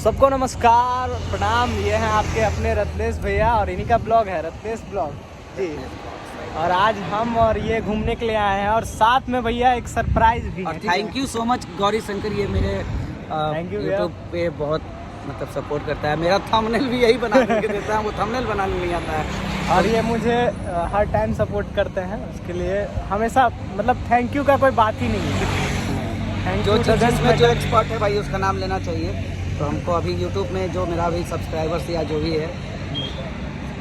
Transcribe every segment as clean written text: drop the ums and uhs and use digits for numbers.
सबको नमस्कार प्रणाम। ये हैं आपके अपने रत्नेश भैया और इन्हीं का ब्लॉग है रत्नेश ब्लॉग जी। और आज हम और ये घूमने के लिए आए हैं और साथ में भैया एक सरप्राइज भी है। Thank you so much Gauri Shankar, ये मेरे यूट्यूब पे बहुत मतलब सपोर्ट करता है। मेरा थंबनेल भी यही बना के देता है, वो थंबनेल बनाने नहीं आता है और ये मुझे हर टाइम सपोर्ट करते हैं। उसके लिए हमेशा मतलब थैंक यू का कोई बात ही नहीं है। जो जिसमें जो एक्सपर्ट है भाई उसका नाम लेना चाहिए। तो हमको अभी यूट्यूब में जो मेरा भी सब्सक्राइबर्स या जो भी है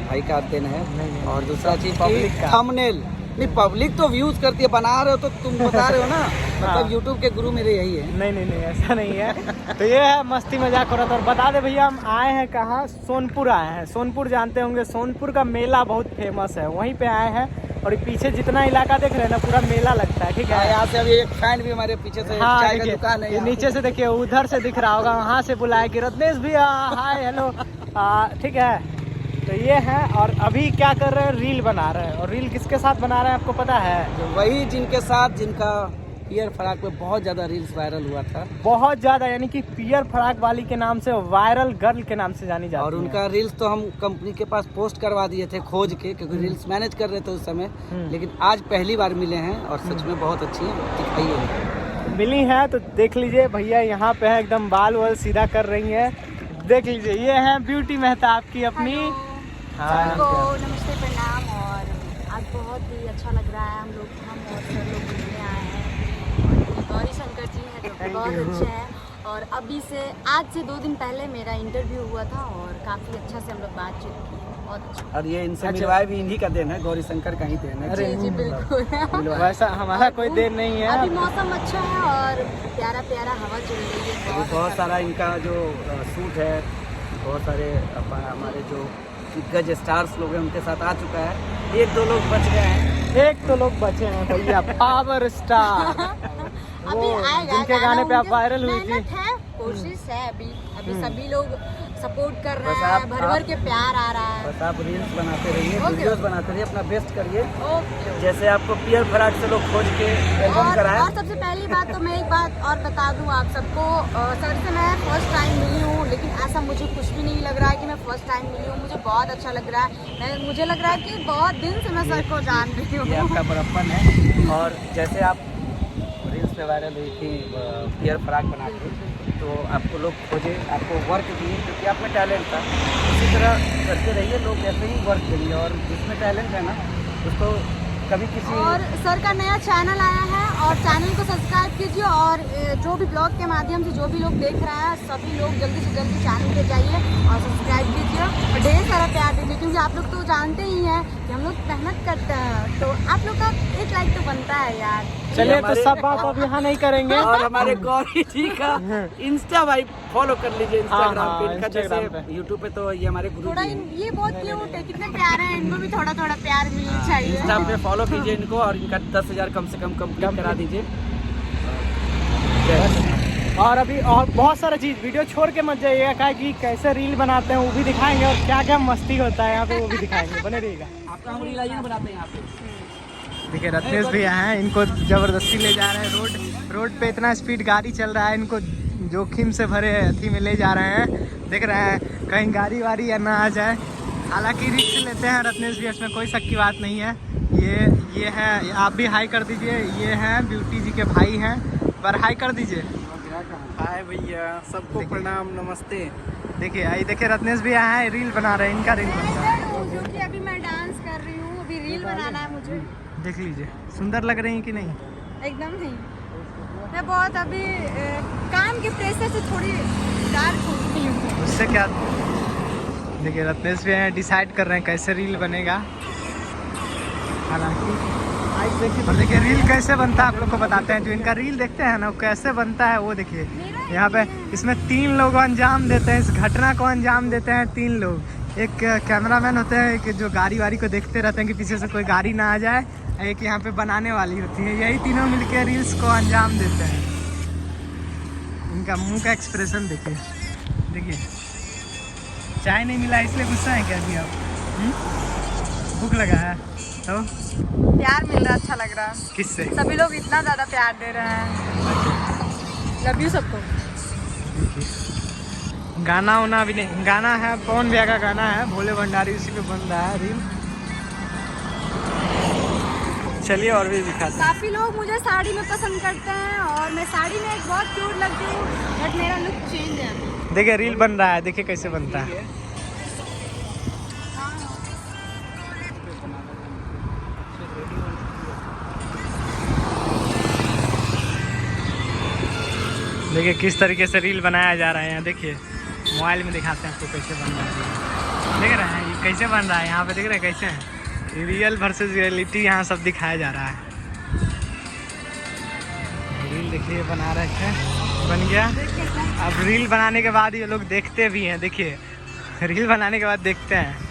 भाई का देन है। नहीं, और दूसरा चीज़ पब्लिक का थंबनेल नहीं, पब्लिक तो व्यूज करती है, बना रहे हो तो तुम बता रहे हो ना। मतलब यूट्यूब के गुरु मेरे यही है। नहीं ऐसा नहीं है। तो ये है मस्ती मजाक हो रहा था। और बता दे भैया हम आए हैं कहाँ, सोनपुर आए हैं। सोनपुर जानते होंगे, सोनपुर का मेला बहुत फेमस है, वहीं पे आए हैं। और पीछे जितना इलाका देख रहे हैं ना पूरा मेला लगता है, ठीक है। यहाँ से अभी एक फैन भी हमारे पीछे से चाय का दुकान है, नीचे से देखिए, उधर से दिख रहा होगा, वहाँ से बुलाया कि रत्नेश भैया हाय हेलो, ठीक है। तो ये है और अभी क्या कर रहे हैं, रील बना रहे हैं। और रील किसके साथ बना रहे हैं आपको पता है? तो वही जिनके साथ जिनका पियर फराक में बहुत ज़्यादा रील्स वायरल हुआ था, बहुत ज़्यादा, यानी कि पियर फराक वाली के नाम से वायरल गर्ल के नाम से जानी जाती है। और उनका रील्स तो हम कंपनी के पास पोस्ट करवा दिए थे खोज के, क्योंकि रील्स मैनेज कर रहे थे उस समय। लेकिन आज पहली बार मिले हैं और सच में बहुत अच्छी दिखाई मिली है। तो देख लीजिए भैया यहाँ पे है, एकदम बाल वाल सीधा कर रही है। देख लीजिए ये है ब्यूटी मेहता आपकी अपनी। सबको नमस्ते प्रणाम। और आज बहुत ही अच्छा लग रहा है, हम और सर लोग घूमने आए हैं। गौरी शंकर जी हैं जो बहुत अच्छे हैं। और अभी से आज से 2 दिन पहले मेरा इंटरव्यू हुआ था और काफ़ी अच्छा से हम लोग बातचीत की, बहुत अच्छा। और ये इनसे मिलवाए भी इन्हीं का देन है, गौरी शंकर का ही देन है। जी बिल्कुल। वैसा हमारा कोई देन नहीं है। अभी मौसम अच्छा है और प्यारा प्यारा हवा चल रही है। बहुत सारा इनका जो शूट है, बहुत सारे हमारे जो दिग्गज स्टार्स लोग हैं उनके साथ आ चुका है। 1-2 लोग बच गए हैं, 1 तो लोग बचे हैं भैया, पावर स्टार अभी आएगा, जिनके गाने पे आप वायरल हुई थी। कोशिश है अभी सभी लोग सपोर्ट कर रहे हैं, भर भर के प्यार आ रहा है। बस आप रील्स बनाते रहिए, वीडियोस बनाते रहिए, अपना बेस्ट करिए। ओके। जैसे आपको पियर फराक से लोग खोज के एल्बम कराए। और सबसे पहली बात तो मैं एक बात और बता दूं आप सबको, सर से मैं फर्स्ट टाइम मिली हूँ, लेकिन ऐसा मुझे कुछ भी नहीं लग रहा है कि मैं फर्स्ट टाइम मिली हूँ। मुझे बहुत अच्छा लग रहा है। मुझे लग रहा है कि बहुत दिन से मैं सर को जान रही हूँ। ये आपका बड़प्पन है। और जैसे आप रील्स पे वायरल हुई थी पियर फराक बना के, तो आपको लोग खोजे, आपको वर्क दिए क्योंकि आप में टैलेंट था। इसी तरह करते रहिए, लोग ऐसे ही वर्क देंगे। और जिसमें टैलेंट है ना उसको कभी किसी। और सर का नया चैनल आया है और चैनल को सब्सक्राइब कीजिए। और जो भी ब्लॉग के माध्यम से जो भी लोग देख रहे हैं, सभी लोग जल्दी से जल्दी चैनल पे जाइए और सब्सक्राइब कीजिए और ढेर सारा प्यार दीजिए, क्योंकि आप लोग तो जानते ही हैं कि हम लोग मेहनत करते हैं। तो आप लोग का एक लाइक तो बनता है यार। चलिए तो सब बात अब यहाँ नहीं करेंगे। और हमारे गौरी जी का इंस्टा भाई फॉलो कर लीजिए, इंस्टाग्राम पे इनका। जैसे यूट्यूब पे तो ये हमारे गुरु थोड़ा जी हैं। ये बहुत क्यूट है, कितने प्यारे हैं, इनको भी थोड़ा थोड़ा प्यार मिलना चाहिए। इंस्टा पे फॉलो कीजिए इनको और इनका 10,000 कम से कम कंप्लीट करा दीजिए। और अभी और बहुत सारा चीज़ वीडियो छोड़ के मत जाइएगा, क्या कि कैसे रील बनाते हैं वो भी दिखाएंगे और क्या क्या मस्ती होता है यहाँ पे वो भी दिखाएंगे। बने रहिएगा। आपका हम रील आइए बनाते हैं यहाँ पे। देखिए रत्नेश भैया हैं, इनको ज़बरदस्ती ले जा रहे हैं। रोड पे इतना स्पीड गाड़ी चल रहा है, इनको जोखिम से भरे अथी में ले जा रहे हैं। देख रहे हैं कहीं गाड़ी वाड़ी या ना आ जाए। हालांकि रिस्क लेते हैं रत्नेश भैया, इसमें कोई शक की बात नहीं है। ये है, आप भी हाई कर दीजिए। ये हैं ब्यूटी जी के भाई हैं, पर हाई कर दीजिए। हाय भैया, सबको प्रणाम नमस्ते। देखिए आई देखिए रत्नेश भैया हैं, रील बना रहे हैं, इनका रील बन रहा है। जो कि अभी मैं डांस कर रही हूँ, अभी रील बनाना है मुझे। देख लीजिए सुंदर लग रही हैं कि नहीं? एकदम नहीं, मैं बहुत अभी काम के प्रेशर से थोड़ी डार्क हो गई हूँ। उससे क्या? देखिए रत्नेश भैया डिसाइड कर रहे हैं कैसे रील बनेगा। हालांकि और देखिए रील कैसे बनता है आप लोग को बताते हैं। जो इनका रील देखते हैं ना वो कैसे बनता है वो देखिए। यहाँ पे इसमें 3 लोग अंजाम देते हैं, इस घटना को अंजाम देते हैं 3 लोग। एक कैमरामैन होते हैं कि जो गाड़ी वाड़ी को देखते रहते हैं कि पीछे से कोई गाड़ी ना आ जाए। एक यहाँ पे बनाने वाली होती है, यही तीनों मिलकर रील्स को अंजाम देते हैं। इनका मुंह का एक्सप्रेशन देखिए। देखिए चाय नहीं मिला इसलिए गुस्सा है क्या अभी आप? भूख लगा है तो प्यार मिल रहा, अच्छा लग रहा है। किससे? सभी लोग इतना ज़्यादा प्यार दे रहे हैं। लव यू सबको। गाना उना भी नहीं, गाना है पवन भैया का गाना है, भोले भंडारी, उसी पे बन रहा है रील। चलिए और भी दिखाते हैं। काफ़ी लोग मुझे साड़ी में पसंद करते हैं और मैं साड़ी में एक बहुत क्यूट लगती हूँ, बट मेरा लुक चेंज है। देखिए रील बन रहा है, देखिए कैसे बनता है। देखिए किस तरीके से रील बनाया जा रहा है। यहाँ देखिए मोबाइल में दिखाते हैं आपको कैसे बन रहा है। देख रहे हैं ये कैसे बन रहा है, यहाँ पे देख रहे हैं कैसे है, रियल वर्सेस रियलिटी यहाँ सब दिखाया जा रहा है। रील देखिए बना रहे थे, बन गया। अब रील बनाने के बाद ये लोग देखते भी हैं, देखिए रील बनाने के बाद देखते हैं।